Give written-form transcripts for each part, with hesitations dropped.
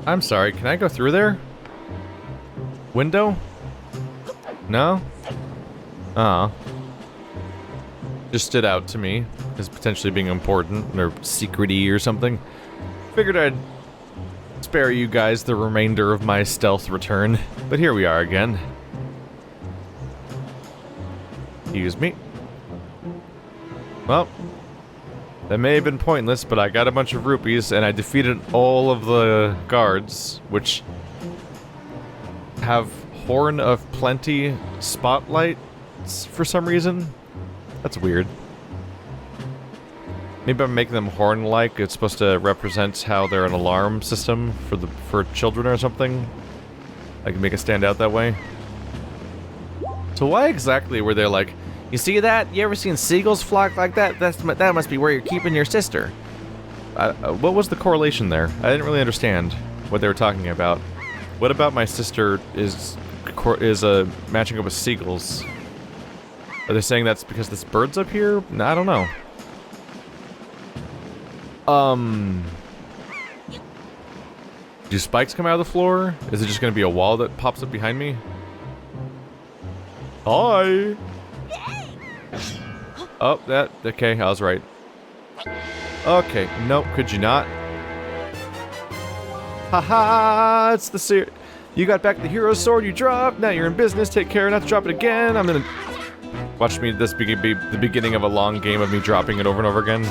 I'm sorry, can I go through there? Window? No? Oh. Just stood out to me as potentially being important or secret-y or something. Figured I'd spare you guys the remainder of my stealth return, but here we are again. Excuse me. Well, that may have been pointless, but I got a bunch of rupees and I defeated all of the guards, which have Horn of Plenty spotlights for some reason. That's weird. Maybe I'm making them horn-like. It's supposed to represent how they're an alarm system for children or something. I can make it stand out that way. So why exactly were they like, you see that? You ever seen seagulls flock like that? That must be where you're keeping your sister. What was the correlation there? I didn't really understand what they were talking about. What about my sister is matching up with seagulls? Are they saying that's because this bird's up here? I don't know. Do spikes come out of the floor? Is it just gonna be a wall that pops up behind me? Hi! Oh, okay, I was right. Okay, nope, could you not? Haha, it's the you got back the hero's sword you dropped, now you're in business, take care not to drop it again. I'm gonna... Watch me, this be the beginning of a long game of me dropping it over and over again.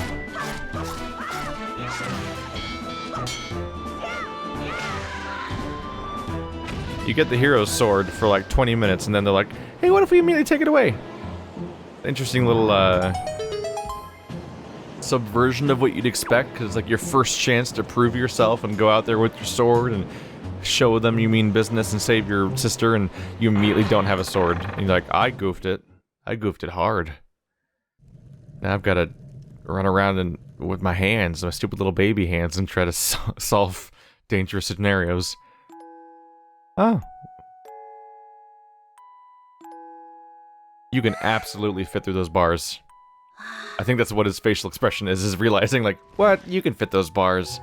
You get the hero's sword for like 20 minutes and then they're like, hey, what if we immediately take it away? Interesting little, subversion of what you'd expect, because it's like your first chance to prove yourself and go out there with your sword and show them you mean business and save your sister, and you immediately don't have a sword. And you're like, I goofed it. I goofed it hard. Now I've got to run around and with my hands, my stupid little baby hands, and try to solve dangerous scenarios. Oh. You can absolutely fit through those bars. I think that's what his facial expression is realizing, like, what? You can fit those bars.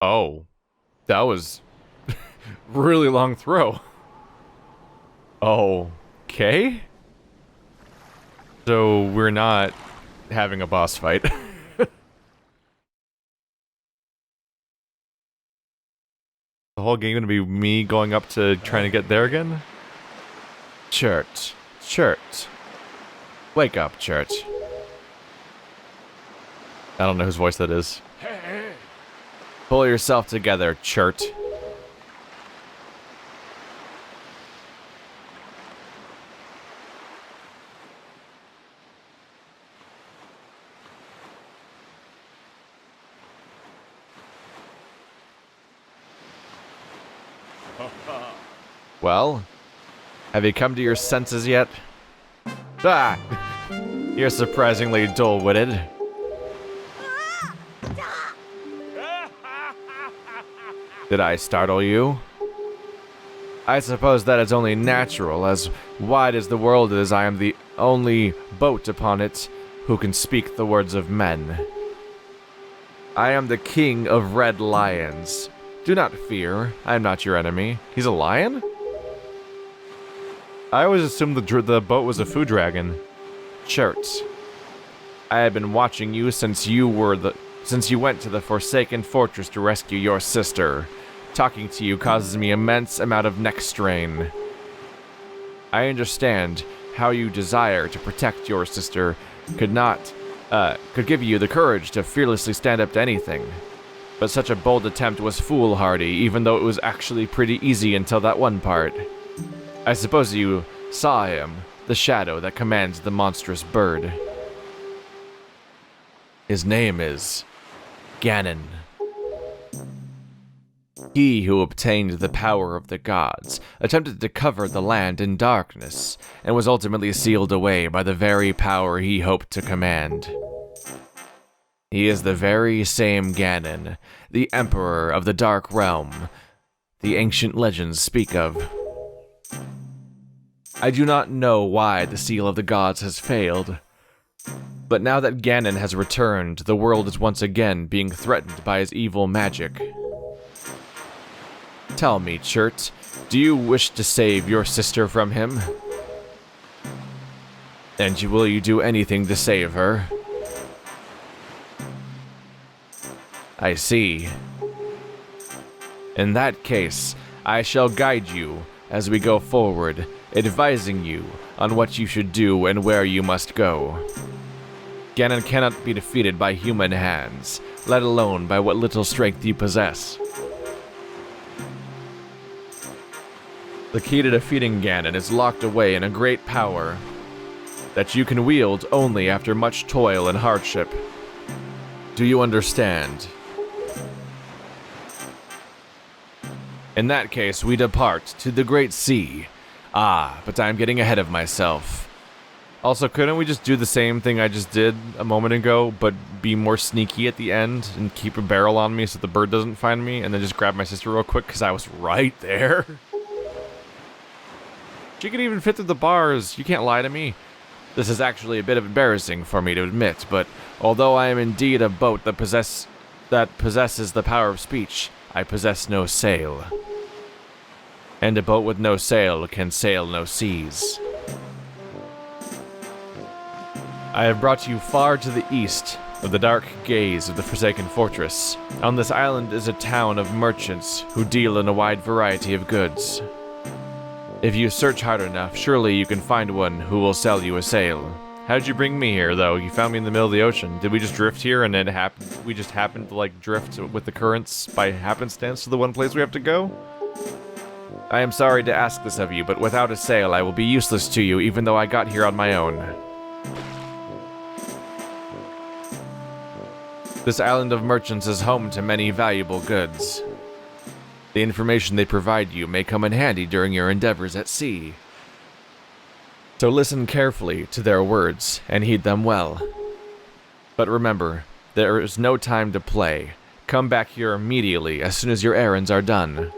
Oh, that was really long throw. Okay. So we're not having a boss fight. The whole game gonna be me going up to trying to get there again? Chert. Wake up, Chert. I don't know whose voice that is. Pull yourself together, Chert. Well, have you come to your senses yet? Ah! You're surprisingly dull-witted. Did I startle you? I suppose that is only natural, as wide as the world is, I am the only boat upon it who can speak the words of men. I am the king of red lions. Do not fear, I am not your enemy. He's a lion? I always assumed the boat was a food dragon. Chert. I have been watching you since you went to the Forsaken Fortress to rescue your sister. Talking to you causes me immense amount of neck strain. I understand how you desire to protect your sister could give you the courage to fearlessly stand up to anything. But such a bold attempt was foolhardy, even though it was actually pretty easy until that one part. I suppose you saw him, the shadow that commands the monstrous bird. His name is Ganon. He who obtained the power of the gods attempted to cover the land in darkness, and was ultimately sealed away by the very power he hoped to command. He is the very same Ganon, the Emperor of the Dark Realm the ancient legends speak of. I do not know why the seal of the gods has failed, but now that Ganon has returned, the world is once again being threatened by his evil magic. Tell me, Chert, do you wish to save your sister from him? And will you do anything to save her? I see. In that case, I shall guide you as we go forward, advising you on what you should do and where you must go. Ganon cannot be defeated by human hands, let alone by what little strength you possess. The key to defeating Ganon is locked away in a great power that you can wield only after much toil and hardship. Do you understand? In that case, we depart to the Great Sea. Ah, but I'm getting ahead of myself. Also, couldn't we just do the same thing I just did a moment ago, but be more sneaky at the end and keep a barrel on me so the bird doesn't find me, and then just grab my sister real quick because I was right there? She can even fit through the bars. You can't lie to me. This is actually a bit embarrassing for me to admit, but although I am indeed a boat that possesses the power of speech, I possess no sail. And a boat with no sail can sail no seas. I have brought you far to the east of the dark gaze of the Forsaken Fortress. On this island is a town of merchants who deal in a wide variety of goods. If you search hard enough, surely you can find one who will sell you a sail. How'd you bring me here, though? You found me in the middle of the ocean. Did we just drift here and we just happened to, like, drift with the currents by happenstance to the one place we have to go? I am sorry to ask this of you, but without a sail, I will be useless to you, even though I got here on my own. This island of merchants is home to many valuable goods. The information they provide you may come in handy during your endeavors at sea. So listen carefully to their words and heed them well. But remember, there is no time to play. Come back here immediately as soon as your errands are done.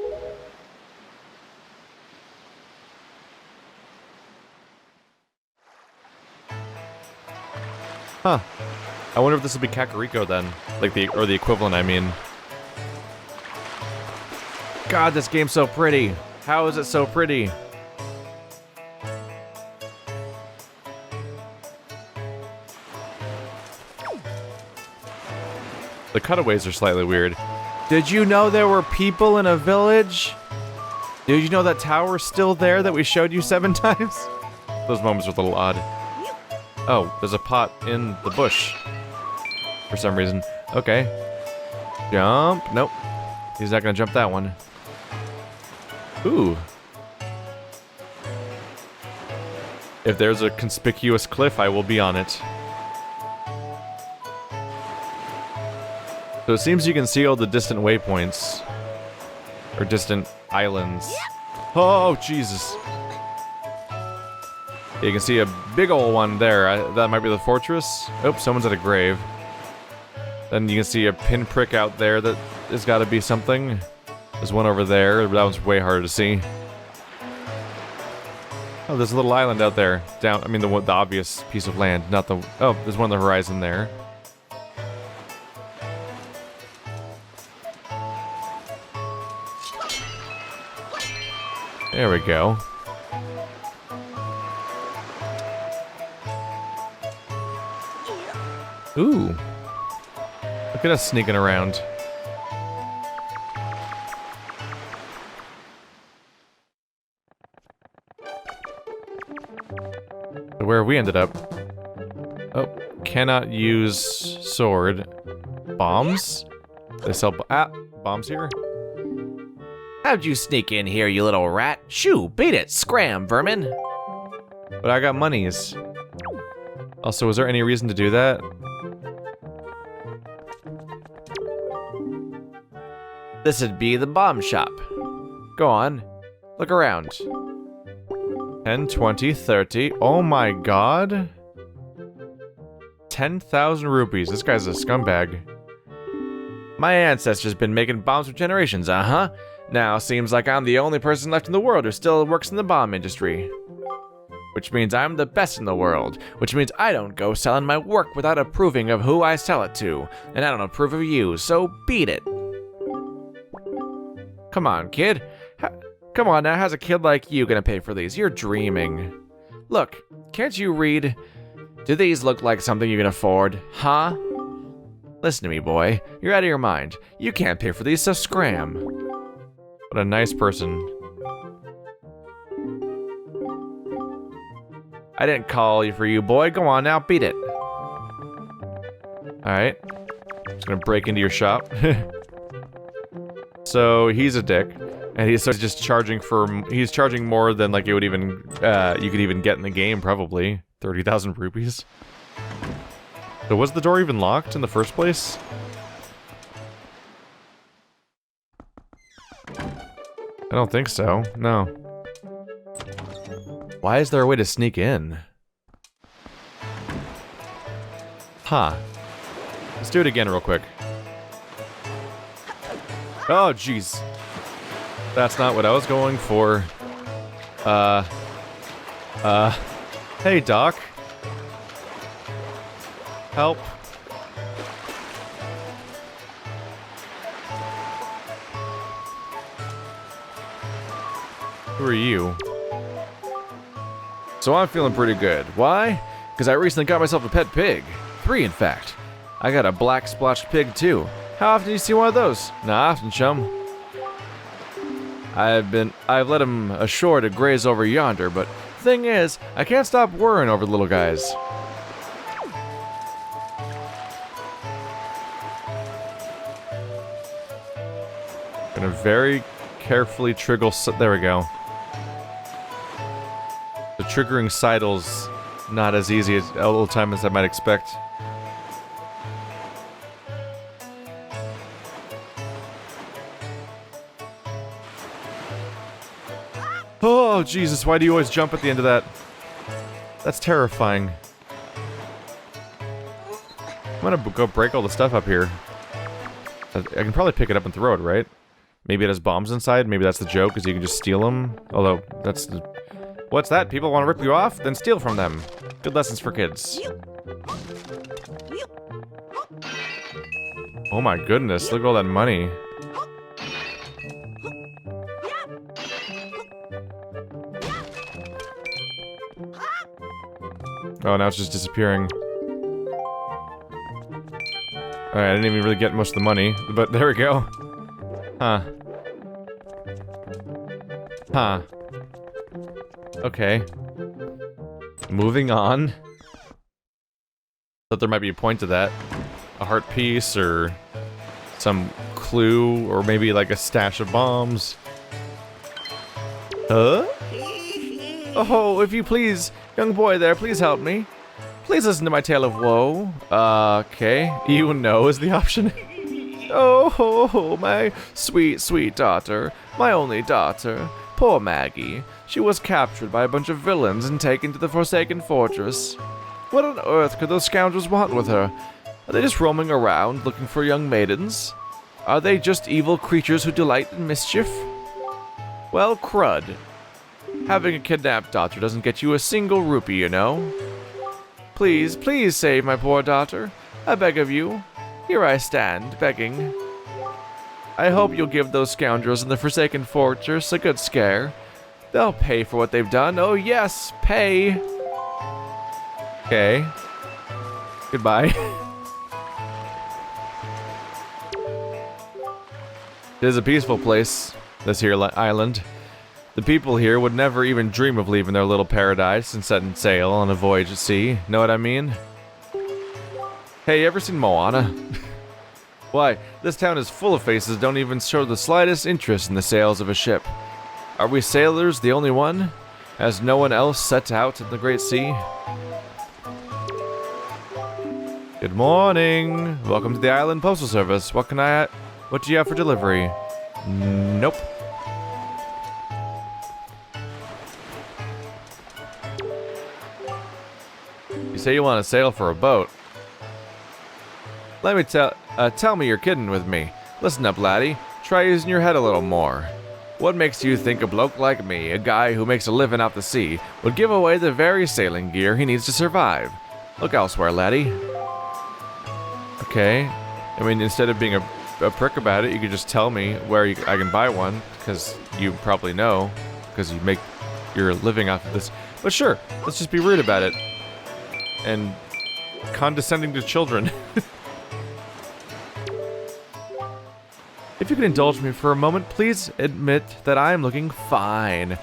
Huh. I wonder if this will be Kakariko then. Or the equivalent, I mean. God, this game's so pretty. How is it so pretty? The cutaways are slightly weird. Did you know there were people in a village? Did you know that tower's still there that we showed you 7 times? Those moments are a little odd. Oh, there's a pot in the bush. For some reason. Okay. Jump. Nope. He's not gonna jump that one. Ooh. If there's a conspicuous cliff, I will be on it. So it seems you can see all the distant waypoints. Or distant islands. Oh, Jesus. You can see a big ol' one there. That might be the fortress. Oh, someone's at a grave. Then you can see a pinprick out there that has got to be something. There's one over there. That one's way harder to see. Oh, there's a little island out there. Down. I mean, the obvious piece of land, not the. Oh, there's one on the horizon there. There we go. Ooh. Look at us sneaking around. So where we ended up. Oh, cannot use sword. Bombs? They sell bombs here? How'd you sneak in here, you little rat? Shoo, beat it, scram, vermin. But I got monies. Also, was there any reason to do that? This'd be the bomb shop. Go on, look around. 10, 20, 30. Oh my god. 10,000 rupees. This guy's a scumbag. My ancestors been making bombs for generations, uh-huh. Now seems like I'm the only person left in the world who still works in the bomb industry. Which means I'm the best in the world. Which means I don't go selling my work without approving of who I sell it to. And I don't approve of you, so beat it. Come on, kid. Come on now, how's a kid like you gonna pay for these? You're dreaming. Look, can't you read? Do these look like something you can afford, huh? Listen to me, boy. You're out of your mind. You can't pay for these, so scram. What a nice person. I didn't call you for you, boy. Go on now, beat it. Alright. Just gonna break into your shop. So, he's a dick. And he's just charging for... He's charging more than, like, it would even... you could even get in the game, probably. 30,000 rupees. So was the door even locked in the first place? I don't think so. No. Why is there a way to sneak in? Huh. Let's do it again real quick. Oh, jeez. That's not what I was going for. Hey, Doc. Help. Who are you? So I'm feeling pretty good. Why? Because I recently got myself a pet pig. 3, in fact. I got a black splotched pig, too. How often do you see one of those? Not often, chum. I've let him ashore to graze over yonder, but thing is, I can't stop worrying over the little guys. Gonna very carefully trigger. There we go. The triggering sidle's not as easy as a little time as I might expect. Oh, Jesus, why do you always jump at the end of that? That's terrifying. I'm gonna go break all the stuff up here. I can probably pick it up and throw it, right? Maybe it has bombs inside, maybe that's the joke, is you can just steal them. Although, that's the... What's that? People want to rip you off? Then steal from them. Good lessons for kids. Oh my goodness, look at all that money. Oh, now it's just disappearing. Alright, I didn't even really get most of the money, but there we go. Huh. Huh. Okay. Moving on. Thought there might be a point to that. A heart piece, or some clue, or maybe like a stash of bombs. Huh? Oh, if you please, young boy there, please help me. Please listen to my tale of woe. Okay. You know is the option. Oh, my sweet, sweet daughter. My only daughter. Poor Maggie. She was captured by a bunch of villains and taken to the Forsaken Fortress. What on earth could those scoundrels want with her? Are they just roaming around looking for young maidens? Are they just evil creatures who delight in mischief? Well, crud. Having a kidnapped daughter doesn't get you a single rupee, you know. Please, please save my poor daughter. I beg of you. Here I stand, begging. I hope you'll give those scoundrels in the Forsaken Fortress a good scare. They'll pay for what they've done. Oh yes, pay. Okay. Goodbye. It is a peaceful place, this here island. The people here would never even dream of leaving their little paradise and setting sail on a voyage at sea. Know what I mean? Hey, you ever seen Moana? Why, this town is full of faces that don't even show the slightest interest in the sails of a ship. Are we sailors the only one? Has no one else set out in the great sea? Good morning. Welcome to the Island Postal Service. What do you have for delivery? Nope. You say you want to sail for a boat. Let me tell me you're kidding with me. Listen up, laddie. Try using your head a little more. What makes you think a bloke like me, a guy who makes a living off the sea, would give away the very sailing gear he needs to survive? Look elsewhere, laddie. Okay. I mean, instead of being a prick about it, you could just tell me where I can buy one, because you probably know, because you make your living off of this. But sure, let's just be rude about it. And condescending to children. If you could indulge me for a moment, please admit that I am looking fine.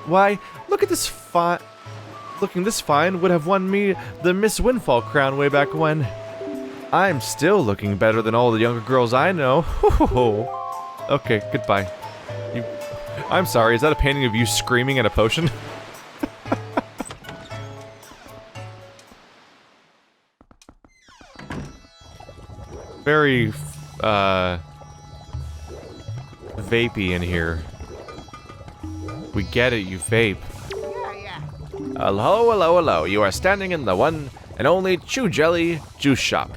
Why, look at this fine. Looking this fine would have won me the Miss Windfall crown way back when. I'm still looking better than all the younger girls I know. Okay, goodbye. I'm sorry, is that a painting of you screaming at a potion? Very, vapey in here. We get it, you vape. Hello, hello, hello. You are standing in the one and only Chew Jelly juice shop.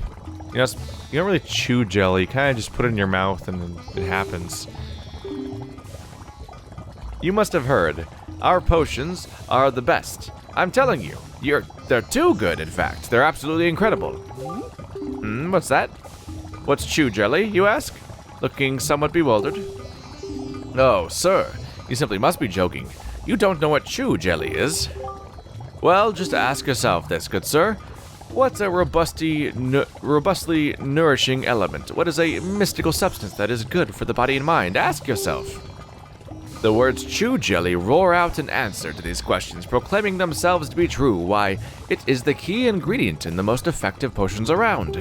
You know, you don't really chew jelly. You kind of just put it in your mouth and it happens. You must have heard. Our potions are the best. I'm telling you. They're too good, in fact. They're absolutely incredible. What's that? What's Chew Jelly, you ask? Looking somewhat bewildered. Oh, sir. You simply must be joking. You don't know what Chew Jelly is. Well, just ask yourself this, good sir. What's a robustly nourishing element? What is a mystical substance that is good for the body and mind? Ask yourself. The words Chew Jelly roar out an answer to these questions, proclaiming themselves to be true. Why, it is the key ingredient in the most effective potions around.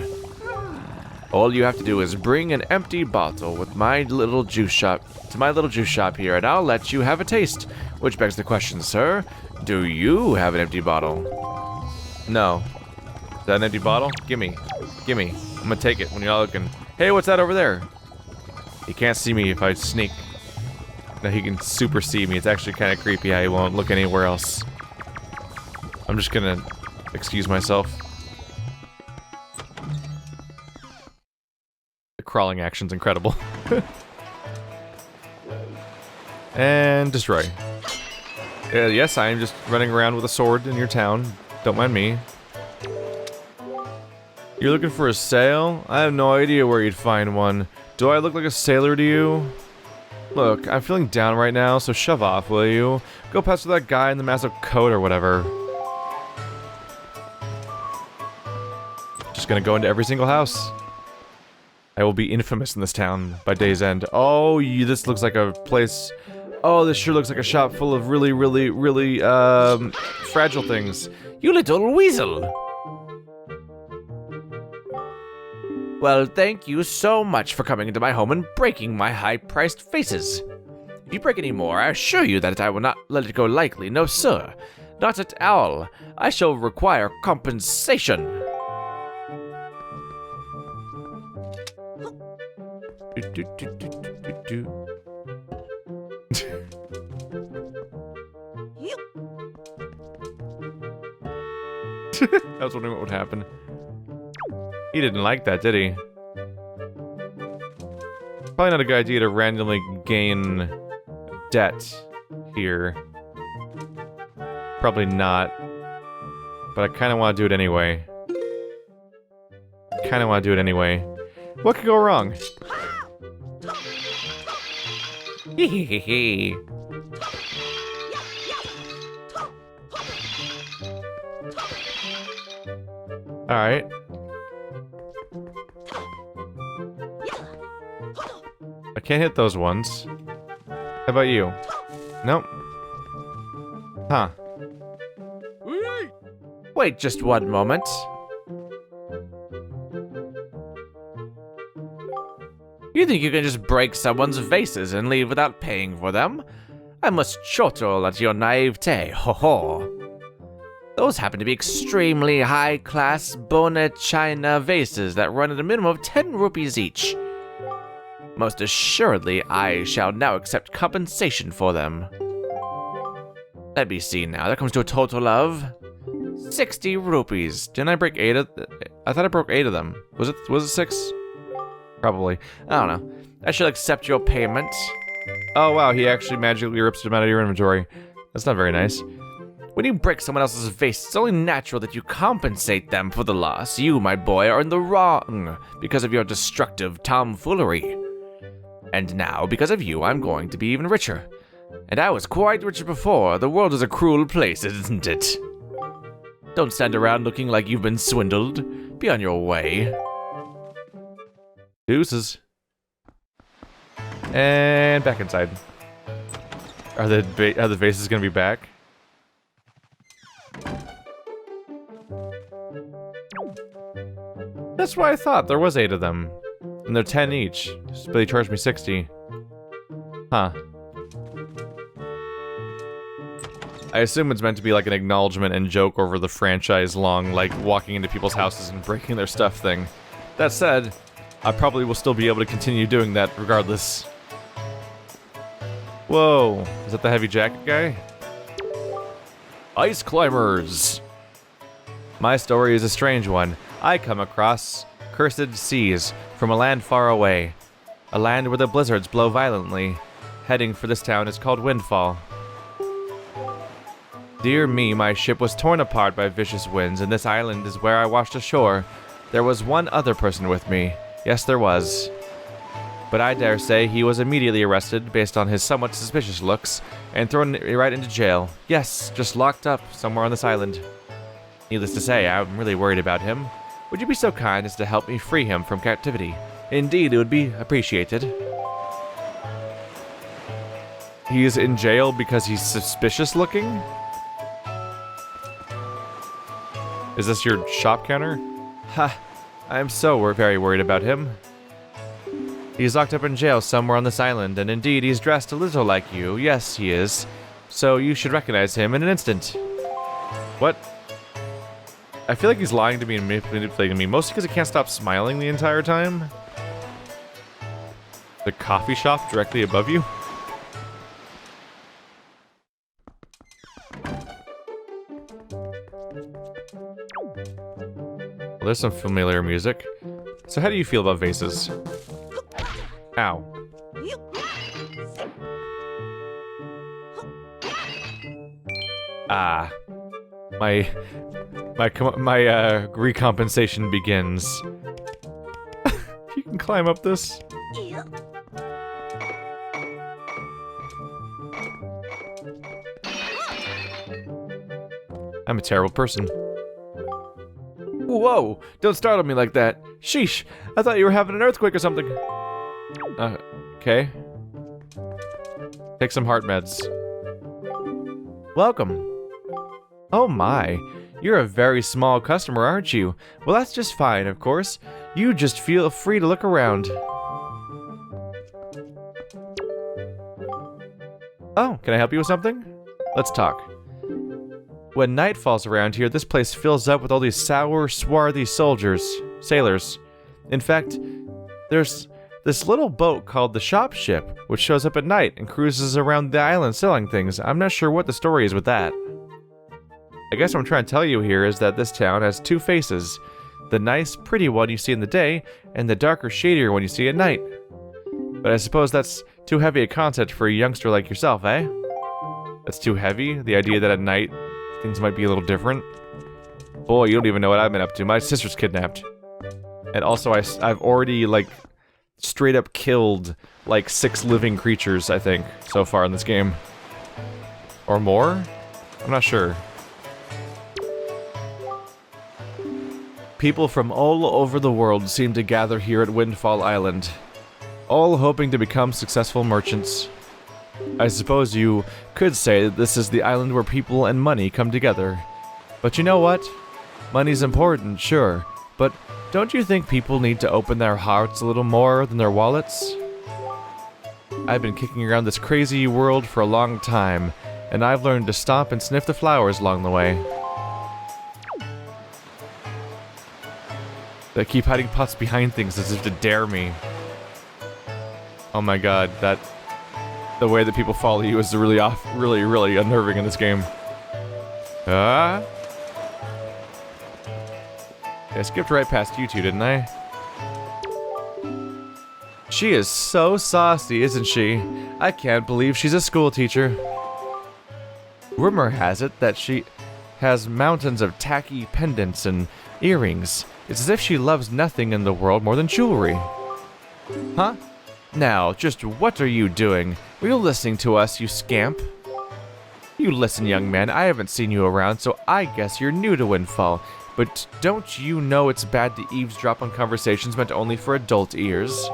All you have to do is bring an empty bottle with my little juice shop here, and I'll let you have a taste. Which begs the question, sir, do you have an empty bottle? No. Is that an empty bottle? Gimme. I'm gonna take it when you're not looking. Hey, what's that over there? He can't see me if I sneak. No, he can super see me. It's actually kind of creepy how he won't look anywhere else. I'm just gonna excuse myself. The crawling action's incredible. And destroy. Yes, I am just running around with a sword in your town. Don't mind me. You're looking for a sail? I have no idea where you'd find one. Do I look like a sailor to you? Look, I'm feeling down right now, so shove off, will you? Go past that guy in the massive coat or whatever. Just gonna go into every single house. I will be infamous in this town by day's end. Oh, this looks like a place... Oh, this sure looks like a shop full of really, fragile things. You little weasel! Well, thank you so much for coming into my home and breaking my high-priced vases. If you break any more, I assure you that I will not let it go lightly. No, sir. Not at all. I shall require compensation. I was wondering what would happen. He didn't like that, did he? Probably not a good idea to randomly gain debt here. Probably not. But I kind of want to do it anyway. What could go wrong? Hehehe. Alright. I can't hit those ones. How about you? Nope. Huh. Wait just one moment. You think you can just break someone's vases and leave without paying for them? I must chortle at your naivete, ho ho. Those happen to be extremely high-class Bona China vases that run at a minimum of 10 rupees each. Most assuredly, I shall now accept compensation for them. Let me see now, that comes to a total of 60 rupees. Didn't I break 8 of I thought I broke 8 of them. Was it 6? Probably. I don't know. I shall accept your payment. Oh wow, he actually magically rips them out of your inventory. That's not very nice. When you break someone else's vase, it's only natural that you compensate them for the loss. You, my boy, are in the wrong because of your destructive tomfoolery. And now, because of you, I'm going to be even richer. And I was quite rich before. The world is a cruel place, isn't it? Don't stand around looking like you've been swindled. Be on your way. Deuces. And back inside. Are the vases gonna be back? That's why I thought there was 8 of them. And they're 10 each. But they charged me 60. Huh. I assume it's meant to be like an acknowledgement and joke over the franchise-long, like, walking into people's houses and breaking their stuff thing. That said, I probably will still be able to continue doing that regardless. Whoa, is that the heavy jacket guy? Ice climbers! My story is a strange one. I come across cursed seas from a land far away. A land where the blizzards blow violently. Heading for this town is called Windfall. Dear me, my ship was torn apart by vicious winds, and this island is where I washed ashore. There was one other person with me. Yes, there was. But I dare say he was immediately arrested based on his somewhat suspicious looks and thrown right into jail. Yes, just locked up somewhere on this island. Needless to say, I'm really worried about him. Would you be so kind as to help me free him from captivity? Indeed, it would be appreciated. He is in jail because he's suspicious looking? Is this your shop counter? Ha, I'm so very worried about him. He's locked up in jail somewhere on this island, and indeed he's dressed a little like you. Yes, he is. So you should recognize him in an instant. What? I feel like he's lying to me and manipulating me, mostly because he can't stop smiling the entire time. The coffee shop directly above you? Well, there's some familiar music. So how do you feel about vases? Ow. Ah. My recompensation begins. You can climb up this. I'm a terrible person. Whoa! Don't startle me like that. Sheesh! I thought you were having an earthquake or something. Okay. Take some heart meds. Welcome. Oh my, you're a very small customer, aren't you? Well, that's just fine, of course. You just feel free to look around. Oh, can I help you with something? Let's talk. When night falls around here, this place fills up with all these sour, swarthy sailors. In fact, there's this little boat called the Shop Ship, which shows up at night and cruises around the island selling things. I'm not sure what the story is with that. I guess what I'm trying to tell you here is that this town has two faces. The nice, pretty one you see in the day, and the darker, shadier one you see at night. But I suppose that's too heavy a concept for a youngster like yourself, eh? That's too heavy? The idea that at night, things might be a little different? Boy, you don't even know what I've been up to. My sister's kidnapped. And also, I've already, like, straight up killed, like, 6 living creatures, I think, so far in this game. Or more? I'm not sure. People from all over the world seem to gather here at Windfall Island. all hoping to become successful merchants. I suppose you could say that this is the island where people and money come together. But you know what? Money's important, sure, but don't you think people need to open their hearts a little more than their wallets? I've been kicking around this crazy world for a long time, and I've learned to stop and sniff the flowers along the way. They keep hiding pots behind things as if to dare me. Oh my god, the way that people follow you is really unnerving in this game. I skipped right past you two, didn't I? She is so saucy, isn't she? I can't believe she's a school teacher. Rumor has it that she has mountains of tacky pendants and earrings. It's as if she loves nothing in the world more than jewelry. Huh? Now, just what are you doing? Were you listening to us, you scamp? You listen, young man, I haven't seen you around, so I guess you're new to Windfall. But don't you know it's bad to eavesdrop on conversations meant only for adult ears?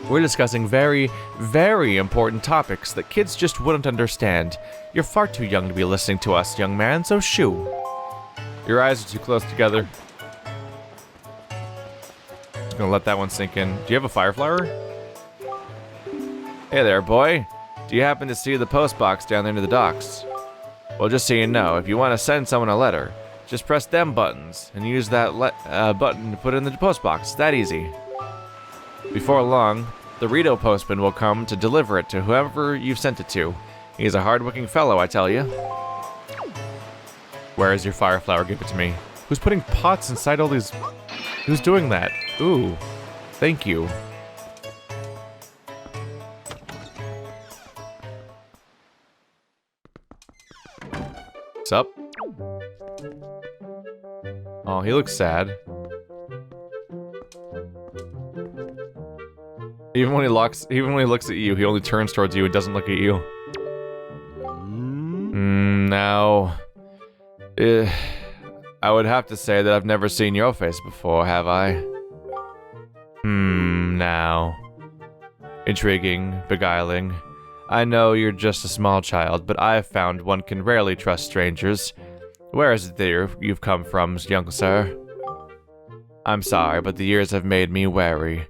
We're discussing very, very important topics that kids just wouldn't understand. You're far too young to be listening to us, young man, so shoo. Your eyes are too close together. Just gonna let that one sink in. Do you have a fire flower? Hey there, boy. Do you happen to see the post box down there near the docks? Well, just so you know, if you want to send someone a letter, just press them buttons and use that button to put it in the post box. It's that easy. Before long, the Rito postman will come to deliver it to whoever you've sent it to. He's a hard-working fellow, I tell you. Where is your fire flower? Give it to me. Who's putting pots inside all these... Who's doing that? Ooh. Thank you. What's up? Oh, he looks sad. Even when he looks at you, he only turns towards you and doesn't look at you. Now... I would have to say that I've never seen your face before, have I? Now... Intriguing, beguiling. I know you're just a small child, but I've found one can rarely trust strangers. Where is it that you've come from, young sir? I'm sorry, but the years have made me wary.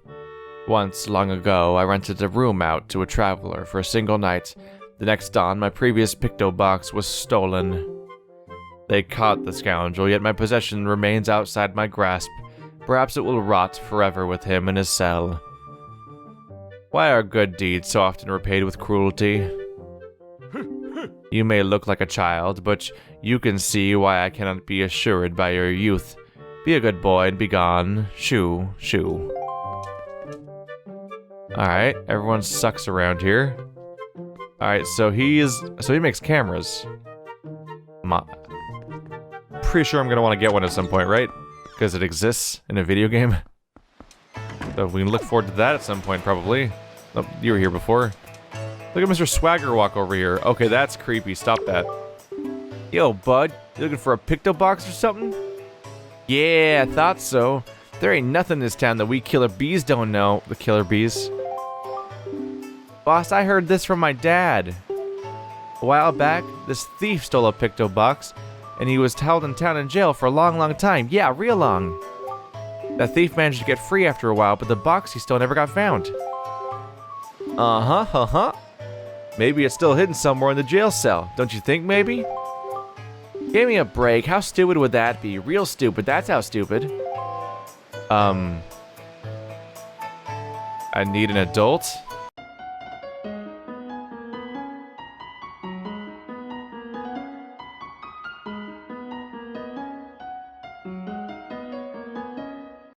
Once, long ago, I rented a room out to a traveler for a single night. The next dawn, my previous picto box was stolen. They caught the scoundrel, yet my possession remains outside my grasp. Perhaps it will rot forever with him in his cell. Why are good deeds so often repaid with cruelty? You may look like a child, but you can see why I cannot be assured by your youth. Be a good boy and be gone. Shoo, shoo. Alright, everyone sucks around here. Alright, so he makes cameras. Pretty sure I'm gonna want to get one at some point, right? Because it exists in a video game. So we can look forward to that at some point, probably. Oh, you were here before. Look at Mr. Swagger walk over here. Okay, that's creepy. Stop that. Yo, bud. You looking for a picto box or something? Yeah, I thought so. There ain't nothing in this town that we killer bees don't know. The killer bees. Boss, I heard this from my dad. A while back, this thief stole a picto box, and he was held in town in jail for a long, long time. Yeah, real long. That thief managed to get free after a while, but the box he stole never got found. Maybe it's still hidden somewhere in the jail cell. Don't you think, maybe? Give me a break. How stupid would that be? Real stupid. That's how stupid. I need an adult.